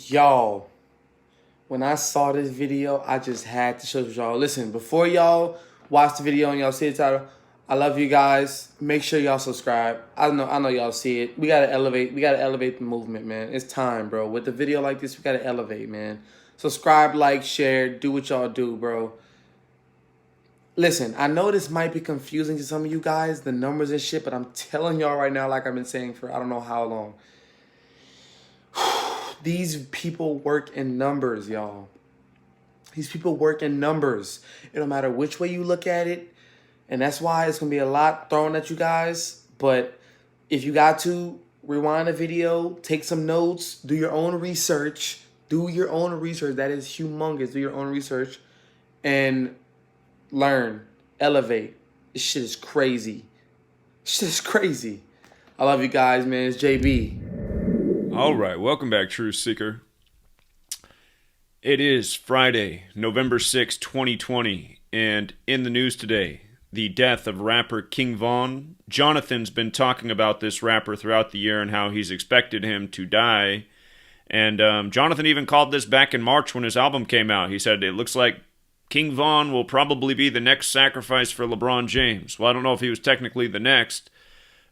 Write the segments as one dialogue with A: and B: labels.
A: Y'all, when I saw this video, I just had to show y'all. Listen, before y'all watch the video and y'all see the title, I love you guys. Make sure y'all subscribe. I know y'all see it. We gotta elevate the movement, man. It's time, bro. With the video like this, we gotta elevate, man. Subscribe, like, share, do what y'all do, bro. Listen, I know this might be confusing to some of you guys, the numbers and shit, but I'm telling y'all right now, like I've been saying for I don't know how long. These people work in numbers, y'all. These people work in numbers. It don't matter which way you look at it. And that's why it's going to be a lot thrown at you guys. But if you got to, rewind the video, take some notes, do your own research. Do your own research. That is humongous. Do your own research and learn. Elevate. This shit is crazy. This shit is crazy. I love you guys, man. It's JB.
B: All right, welcome back, Truth Seeker. It is Friday, November 6, 2020, and in the news today, the death of rapper King Von. Jonathan's been talking about this rapper throughout the year and how he's expected him to die, and Jonathan even called this back in March when his album came out. He said, it looks like King Von will probably be the next sacrifice for LeBron James. Well, I don't know if he was technically the next,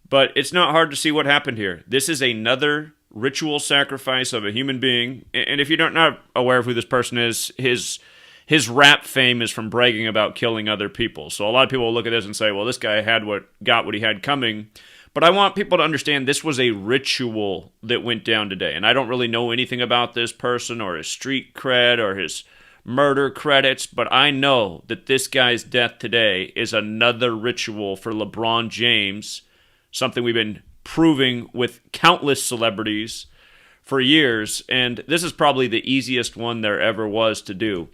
B: but it's not hard to see what happened here. This is another ritual sacrifice of a human being. And if you're not aware of who this person is, his rap fame is from bragging about killing other people. So a lot of people will look at this and say, well, this guy got what he had coming. But I want people to understand this was a ritual that went down today. And I don't really know anything about this person or his street cred or his murder credits, but I know that this guy's death today is another ritual for LeBron James, something we've been proving with countless celebrities for years, and this is probably the easiest one there ever was to do.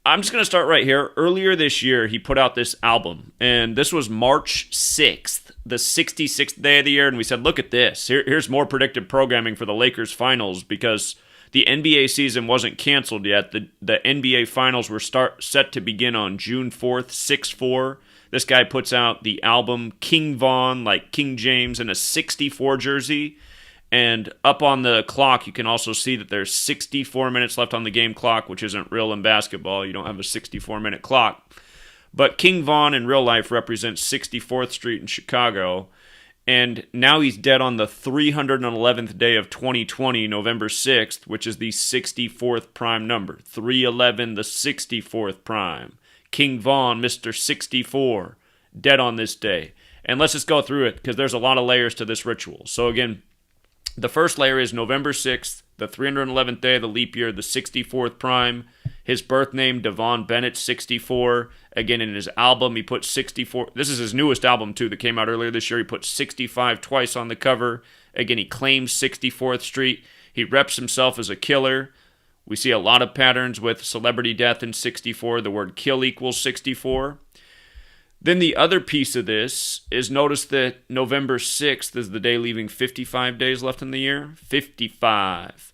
B: I'm just going to start right here. Earlier this year, he put out this album, and this was March 6th, the 66th day of the year, and we said, look at this. Here's more predictive programming for the Lakers finals, because the NBA season wasn't canceled yet. The NBA finals were set to begin on June 4th, 6-4. This guy puts out the album King Von, like King James, in a 64 jersey. And up on the clock, you can also see that there's 64 minutes left on the game clock, which isn't real in basketball. You don't have a 64-minute clock. But King Von in real life represents 64th Street in Chicago. And now he's dead on the 311th day of 2020, November 6th, which is the 64th prime number. 311, the 64th prime. King Von, Mr. 64, dead on this day. And let's just go through it, because there's a lot of layers to this ritual. So again, the first layer is November 6th, the 311th day of the leap year, the 64th prime. His birth name, Devon Bennett, 64. Again, in his album, he put 64. This is his newest album, too, that came out earlier this year. He put 65 twice on the cover. Again, he claims 64th Street. He reps himself as a killer. We see a lot of patterns with celebrity death in 64. The word kill equals 64. Then the other piece of this is, notice that November 6th is the day leaving 55 days left in the year. 55.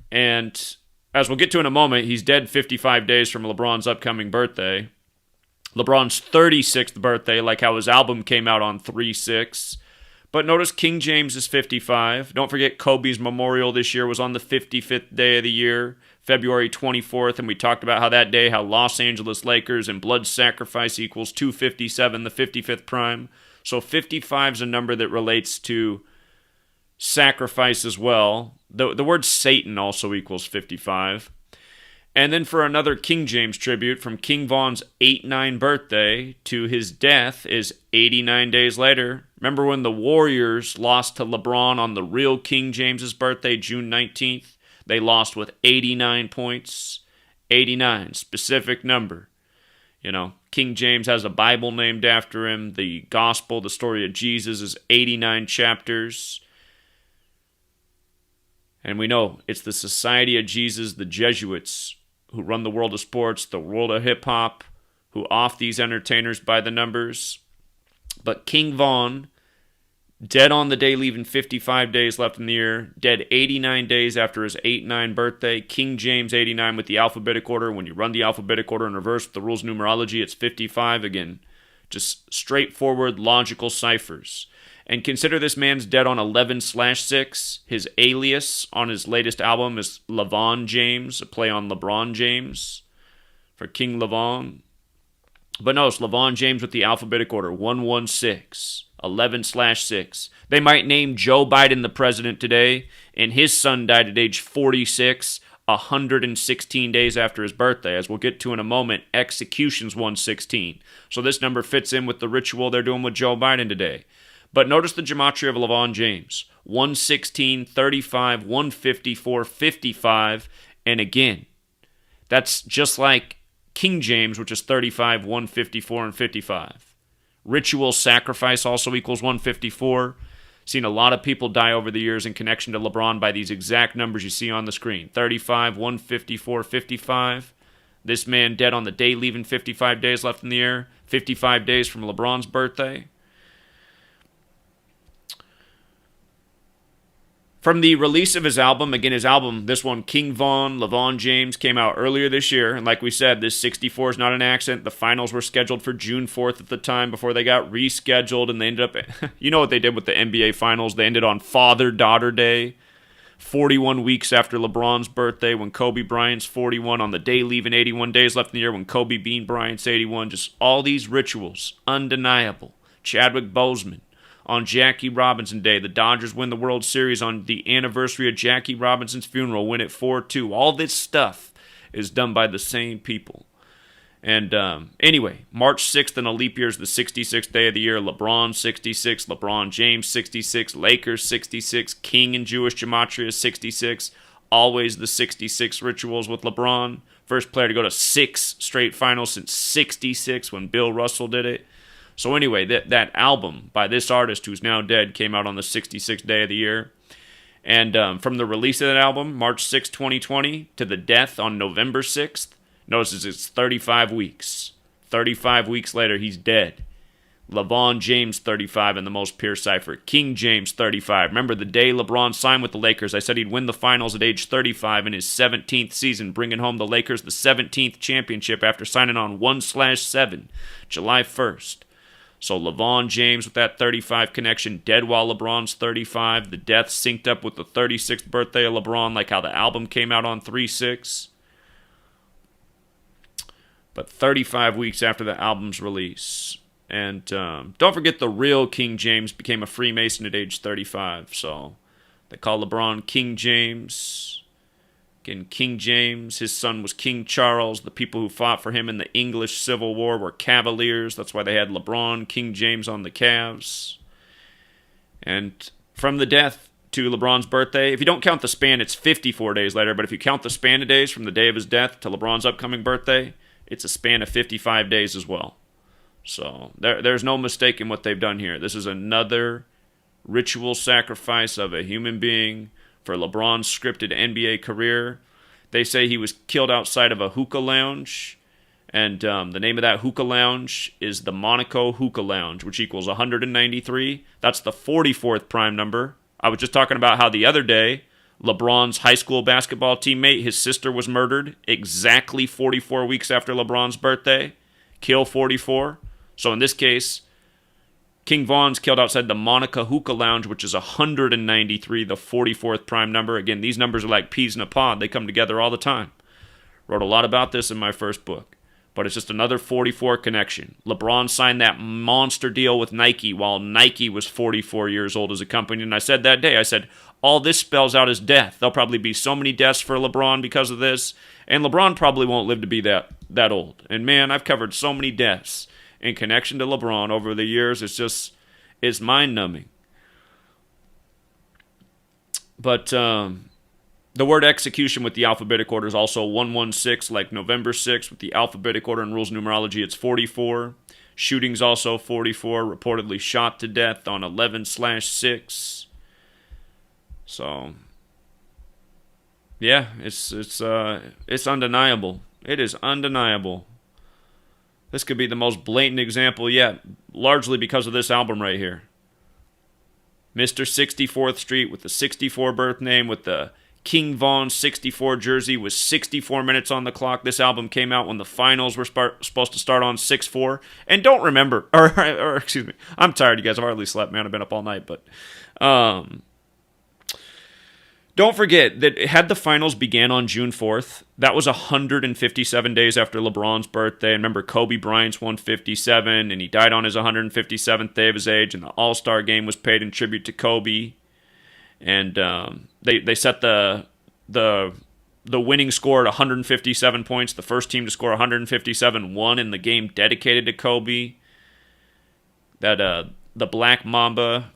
B: And as we'll get to in a moment, he's dead 55 days from LeBron's upcoming birthday. LeBron's 36th birthday, like how his album came out on 3/6. But notice King James is 55. Don't forget Kobe's memorial this year was on the 55th day of the year, February 24th, and we talked about how that day, how Los Angeles Lakers and blood sacrifice equals 257, the 55th prime. So 55 is a number that relates to sacrifice as well. The word Satan also equals 55. And then for another King James tribute, from King Von's 8-9 birthday to his death is 89 days later. Remember when the Warriors lost to LeBron on the real King James's birthday, June 19th? They lost with 89 points. 89, specific number. You know, King James has a Bible named after him. The gospel, the story of Jesus, is 89 chapters. And we know it's the Society of Jesus, the Jesuits, who run the world of sports, the world of hip-hop, who off these entertainers by the numbers. But King Von, dead on the day leaving 55 days left in the year, dead 89 days after his 8-9 birthday. King James 89 with the alphabetic order. When you run the alphabetic order in reverse with the rules of numerology, it's 55. Again, just straightforward, logical ciphers. And consider this man's dead on 11/6. His alias on his latest album is LeVon James, a play on LeBron James for King LeVon. But no, it's LeVon James with the alphabetic order, 116, 11/6. They might name Joe Biden the president today, and his son died at age 46, 116 days after his birthday. As we'll get to in a moment, execution's 116. So this number fits in with the ritual they're doing with Joe Biden today. But notice the gematria of LeVon James. 116, 35, 154, 55, and again, that's just like King James, which is 35, 154, and 55. Ritual sacrifice also equals 154. Seen a lot of people die over the years in connection to LeBron by these exact numbers you see on the screen. 35, 154, 55. This man dead on the day leaving 55 days left in the year. 55 days from LeBron's birthday. From the release of his album, again, his album, this one, King Von, LeVon James, came out earlier this year. And like we said, this 64 is not an accident. The finals were scheduled for June 4th at the time before they got rescheduled. And they ended up, you know what they did with the NBA finals? They ended on Father-Daughter Day, 41 weeks after LeBron's birthday, when Kobe Bryant's 41, on the day leaving 81 days left in the year, when Kobe Bean Bryant's 81. Just all these rituals, undeniable. Chadwick Boseman. On Jackie Robinson Day, the Dodgers win the World Series on the anniversary of Jackie Robinson's funeral, win it 4-2. All this stuff is done by the same people. And anyway, March 6th in a leap year is the 66th day of the year. LeBron 66, LeBron James 66, Lakers 66, King in Jewish gematria 66. Always the 66 rituals with LeBron. First player to go to 6 straight finals since 66 when Bill Russell did it. So anyway, that album by this artist who's now dead came out on the 66th day of the year. And from the release of that album, March 6, 2020, to the death on November 6th, notice it's 35 weeks. 35 weeks later, he's dead. LeBron James, 35 in the most pure cipher. King James, 35. Remember the day LeBron signed with the Lakers, I said he'd win the finals at age 35 in his 17th season, bringing home the Lakers the 17th championship after signing on 1/7, July 1st. So LeVon James with that 35 connection, dead while LeBron's 35. The death synced up with the 36th birthday of LeBron, like how the album came out on 3/6. But 35 weeks after the album's release. And don't forget the real King James became a Freemason at age 35. So they call LeBron King James. Again, King James, his son was King Charles. The people who fought for him in the English Civil War were Cavaliers. That's why they had LeBron, King James on the Cavs. And from the death to LeBron's birthday, if you don't count the span, it's 54 days later. But if you count the span of days from the day of his death to LeBron's upcoming birthday, it's a span of 55 days as well. So there's no mistaking what they've done here. This is another ritual sacrifice of a human being for LeBron's scripted NBA career. They say he was killed outside of a hookah lounge, and the name of that hookah lounge is the Monaco Hookah Lounge, which equals 193. That's the 44th prime number. I was just talking about how the other day, LeBron's high school basketball teammate, his sister was murdered exactly 44 weeks after LeBron's birthday. Kill 44. So in this case, King Von's killed outside the Monaco Hookah Lounge, which is 193, the 44th prime number. Again, these numbers are like peas in a pod. They come together all the time. Wrote a lot about this in my first book. But it's just another 44 connection. LeBron signed that monster deal with Nike while Nike was 44 years old as a company. And I said that day, I said, all this spells out his death. There'll probably be so many deaths for LeBron because of this. And LeBron probably won't live to be that old. And man, I've covered so many deaths in connection to LeBron over the years. It's mind-numbing. But the word execution with the alphabetic order is also 116, like November 6th. With the alphabetic order and rules of numerology, it's 44. Shootings also 44. Reportedly shot to death on 11/6. So, yeah, it's undeniable. It is undeniable. This could be the most blatant example yet, largely because of this album right here. Mr. 64th Street with the 64 birth name, with the King Von's 64 jersey with 64 minutes on the clock. This album came out when the finals were supposed to start on 6-4. And don't remember, or excuse me, I'm tired, you guys. I've hardly slept, man. I've been up all night. But don't forget that had the finals began on June 4th, that was 157 days after LeBron's birthday. And remember, Kobe Bryant's 157, and he died on his 157th day of his age, and the All-Star game was paid in tribute to Kobe. And they set the winning score at 157 points. The first team to score 157 won in the game dedicated to Kobe. That the Black Mamba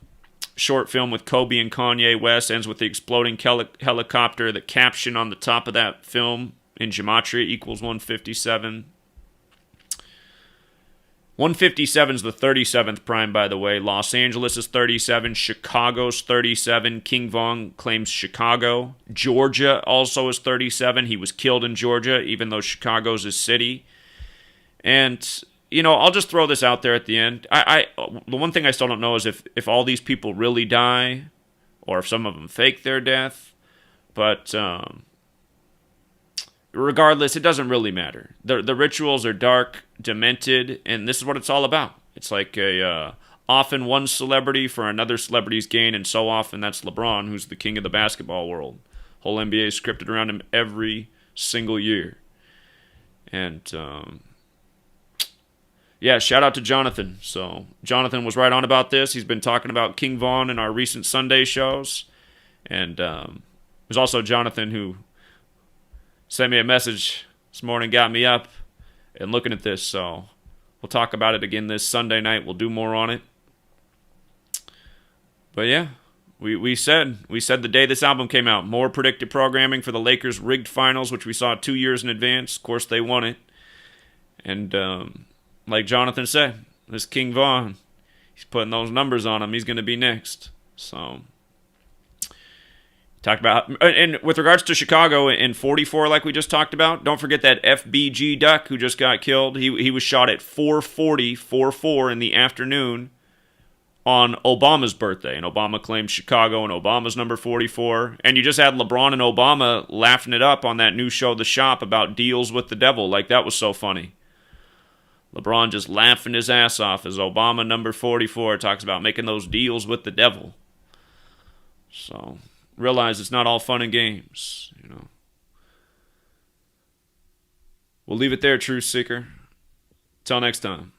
B: short film with Kobe and Kanye West ends with the exploding helicopter. The caption on the top of that film in gematria equals 157. 157 is the 37th prime, by the way. Los Angeles is 37. Chicago's 37. King Von claims Chicago. Georgia also is 37. He was killed in Georgia, even though Chicago's his city. And, you know, I'll just throw this out there at the end. The one thing I still don't know is if all these people really die, or if some of them fake their death. But regardless, it doesn't really matter. The rituals are dark, demented, and this is what it's all about. It's like often one celebrity for another celebrity's gain, and so often that's LeBron, who's the king of the basketball world. Whole NBA is scripted around him every single year. And yeah, shout out to Jonathan. So Jonathan was right on about this. He's been talking about King Von in our recent Sunday shows. And it was also Jonathan who sent me a message this morning, got me up and looking at this. So we'll talk about it again this Sunday night. We'll do more on it. But yeah, we said the day this album came out, more predictive programming for the Lakers' rigged finals, which we saw 2 years in advance. Of course, they won it. And like Jonathan said, this King Von, he's putting those numbers on him. He's going to be next. So talked about, and with regards to Chicago in 44, like we just talked about, don't forget that FBG Duck who just got killed. He was shot at 4:4 in the afternoon on Obama's birthday, and Obama claimed Chicago, and Obama's number 44. And you just had LeBron and Obama laughing it up on that new show, The Shop, about deals with the devil. Like, that was so funny. LeBron just laughing his ass off as Obama, number 44, talks about making those deals with the devil. So realize it's not all fun and games, you know. We'll leave it there, Truth Seeker. Till next time.